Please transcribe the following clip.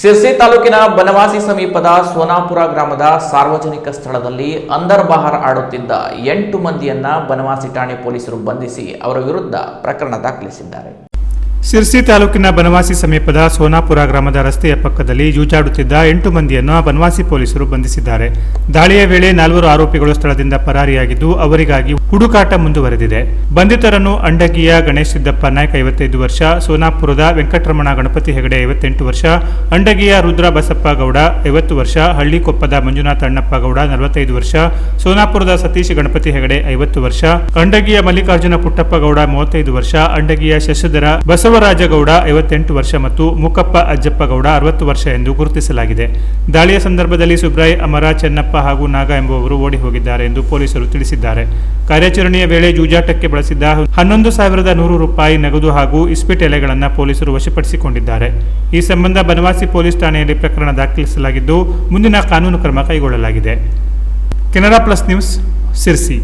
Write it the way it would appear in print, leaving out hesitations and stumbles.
ಸಿರ್ಸಿ ತಾಲೂಕಿನ ಬನವಾಸಿ ಸಮೀಪದ ಸೋನಾಪುರ ಗ್ರಾಮದ ಸಾರ್ವಜನಿಕ ಸ್ಥಳದಲ್ಲಿ ಅಂದರ್ ಬಹಾರ್ ಆಡುತ್ತಿದ್ದ 8 ಮಂದಿಯನ್ನ ಬನವಾಸಿ ಠಾಣೆ ಪೊಲೀಸರು ಬಂಧಿಸಿ ಅವರ ವಿರುದ್ಧ ಪ್ರಕರಣ ದಾಖಲಿಸಿದ್ದಾರೆ. ಸಿರ್ಸಿ ತಾಲೂಕಿನ ಬನವಾಸಿ ಸಮೀಪದ ಸೋನಾಪುರ ಗ್ರಾಮದ ರಸ್ತೆಯ ಪಕ್ಕದಲ್ಲಿ ಜೂಜಾಡುತ್ತಿದ್ದ 8 ಮಂದಿಯನ್ನು ಬನವಾಸಿ ಪೊಲೀಸರು ಬಂಧಿಸಿದ್ದಾರೆ. ದಾಳಿಯ ವೇಳೆ 4 ಆರೋಪಿಗಳು ಸ್ಥಳದಿಂದ ಪರಾರಿಯಾಗಿದ್ದು ಅವರಿಗಾಗಿ ಹುಡುಕಾಟ ಮುಂದುವರೆದಿದೆ. ಬಂಧಿತರನ್ನು ಅಂಡಗಿಯ ಗಣೇಶ್ ಸಿದ್ದಪ್ಪ ನಾಯ್ಕ 55 ವರ್ಷ, ಸೋನಾಪುರದ ವೆಂಕಟರಮಣ ಗಣಪತಿ ಹೆಗಡೆ 58 ವರ್ಷ, ಅಂಡಗಿಯ ರುದ್ರ ಬಸಪ್ಪ ಗೌಡ 50 ವರ್ಷ, ಹಳ್ಳಿಕೊಪ್ಪದ ಮಂಜುನಾಥ ಅಣ್ಣಪ್ಪ ಗೌಡ 45 ವರ್ಷ, ಸೋನಾಪುರದ ಸತೀಶ್ ಗಣಪತಿ ಹೆಗಡೆ 50 ವರ್ಷ, ಅಂಡಗಿಯ ಮಲ್ಲಿಕಾರ್ಜುನ ಪುಟ್ಟಪ್ಪ ಗೌಡ 35 ವರ್ಷ, ಅಂಡಗಿಯ ಶಶಿಧರ ಬಸವರಾಜಗೌಡ 58 ವರ್ಷ ಮತ್ತು ಮುಕಪ್ಪ ಅಜ್ಜಪ್ಪ ಗೌಡ 60 ವರ್ಷ ಎಂದು ಗುರುತಿಸಲಾಗಿದೆ. ದಾಳಿಯ ಸಂದರ್ಭದಲ್ಲಿ ಸುಬ್ರಾಯ್, ಅಮರ, ಚೆನ್ನಪ್ಪ ಹಾಗೂ ನಾಗ ಎಂಬುವವರು ಓಡಿ ಹೋಗಿದ್ದಾರೆ ಎಂದು ಪೊಲೀಸರು ತಿಳಿಸಿದ್ದಾರೆ. ಕಾರ್ಯಾಚರಣೆಯ ವೇಳೆ ಜೂಜಾಟಕ್ಕೆ ಬಳಸಿದ್ದ 11,100 ರೂಪಾಯಿ ನಗದು ಹಾಗೂ ಇಸ್ಪಿಟ್ ಎಲೆಗಳನ್ನು ಪೊಲೀಸರು ವಶಪಡಿಸಿಕೊಂಡಿದ್ದಾರೆ. ಈ ಸಂಬಂಧ ಬನವಾಸಿ ಪೊಲೀಸ್ ಠಾಣೆಯಲ್ಲಿ ಪ್ರಕರಣ ದಾಖಲಿಸಲಾಗಿದ್ದು ಮುಂದಿನ ಕಾನೂನು ಕ್ರಮ ಕೈಗೊಳ್ಳಲಾಗಿದೆ. Canara plus news, Sirsi.